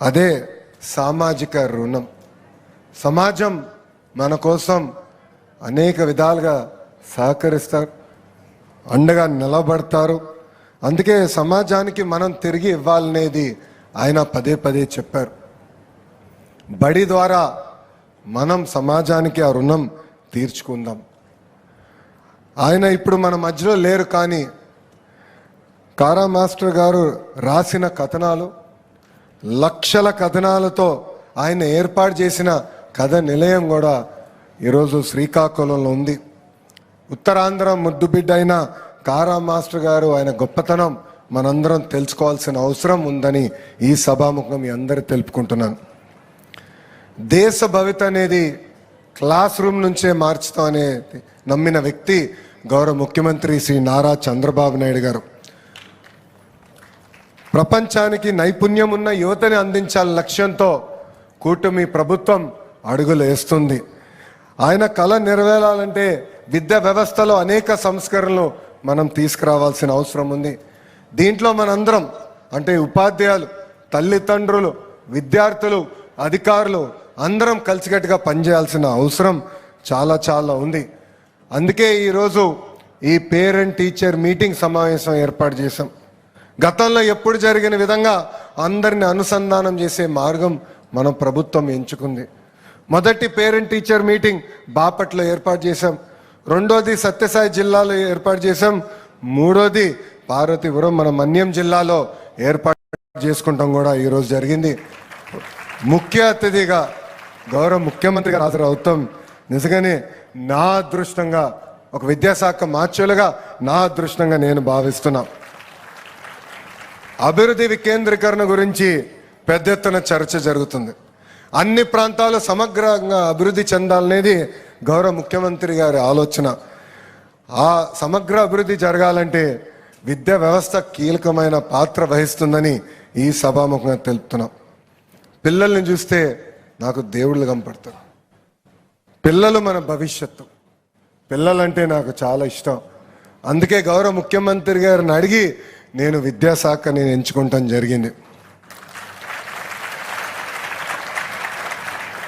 అదే సామాజిక రుణం. సమాజం మన కోసం అనేక విధాలుగా సహకరిస్తారు, అండగా నిలబడతారు. అందుకే సమాజానికి మనం తిరిగి ఇవ్వాలనేది ఆయన పదే పదే చెప్పారు. బడి ద్వారా మనం సమాజానికి ఆ రుణం తీర్చుకుందాం. ఆయన ఇప్పుడు మన మధ్యలో లేరు, కానీ కారా మాస్టర్ గారు రాసిన కథనాలు, లక్షల కథనాలతో ఆయన ఏర్పాటు చేసిన కథ నిలయం కూడా ఈరోజు శ్రీకాకుళంలో ఉంది. ఉత్తరాంధ్ర ముద్దుబిడ్డ అయిన కారా మాస్టర్ గారు, ఆయన గొప్పతనం మనందరం తెలుసుకోవాల్సిన అవసరం ఉందని ఈ సభాముఖం మీ అందరూ తెలుపుకుంటున్నాను. దేశ భవిత అనేది క్లాస్ రూమ్ నుంచే మార్చుతాం అనేది నమ్మిన వ్యక్తి గౌరవ ముఖ్యమంత్రి శ్రీ నారా చంద్రబాబు నాయుడు గారు. ప్రపంచానికి నైపుణ్యం ఉన్న యువతని అందించాల లక్ష్యంతో కూటమి ప్రభుత్వం అడుగులు వేస్తుంది. ఆయన కళ నెరవేరాలంటే విద్యా వ్యవస్థలో అనేక సంస్కరణలు మనం తీసుకురావాల్సిన అవసరం ఉంది. దీంట్లో మనందరం అంటే ఉపాధ్యాయులు, తల్లిదండ్రులు, విద్యార్థులు, అధికారులు అందరం కలిసికట్టుగా పనిచేయాల్సిన అవసరం చాలా చాలా ఉంది. అందుకే ఈరోజు ఈ పేరెంట్ టీచర్ మీటింగ్ సమావేశం ఏర్పాటు చేశాం. గతంలో ఎప్పుడు జరిగిన విధంగా అందరిని అనుసంధానం చేసే మార్గం మన ప్రభుత్వం ఎంచుకుంది. మొదటి పేరెంట్ టీచర్ మీటింగ్ బాపట్లో ఏర్పాటు చేశాం, రెండోది సత్యసాయి జిల్లాలో ఏర్పాటు చేశాం, మూడోది పార్వతీపురం మన మన్యం జిల్లాలో ఏర్పాటు చేసుకుంటాం కూడా ఈరోజు జరిగింది. ముఖ్య అతిథిగా గౌరవ ముఖ్యమంత్రి గారు హాజరవుతాం. నిజంగానే నా అదృష్టంగా, ఒక విద్యాశాఖ మార్చులుగా నా అదృష్టంగా నేను భావిస్తున్నా. అభివృద్ధి వికేంద్రీకరణ గురించి పెద్ద ఎత్తున చర్చ జరుగుతుంది. అన్ని ప్రాంతాలు సమగ్రంగా అభివృద్ధి చెందాలనేది గౌరవ ముఖ్యమంత్రి గారి ఆలోచన. ఆ సమగ్ర అభివృద్ధి జరగాలంటే విద్యా వ్యవస్థ కీలకమైన పాత్ర వహిస్తుందని ఈ సభాముఖంగా తెలుపుతున్నాం. పిల్లల్ని చూస్తే నాకు దేవుళ్ళు కనపడతారు. పిల్లలు మన భవిష్యత్తు. పిల్లలంటే నాకు చాలా ఇష్టం. అందుకే గౌరవ ముఖ్యమంత్రి గారిని అడిగి నేను విద్యాశాఖ ఎంచుకుంటాం జరిగింది.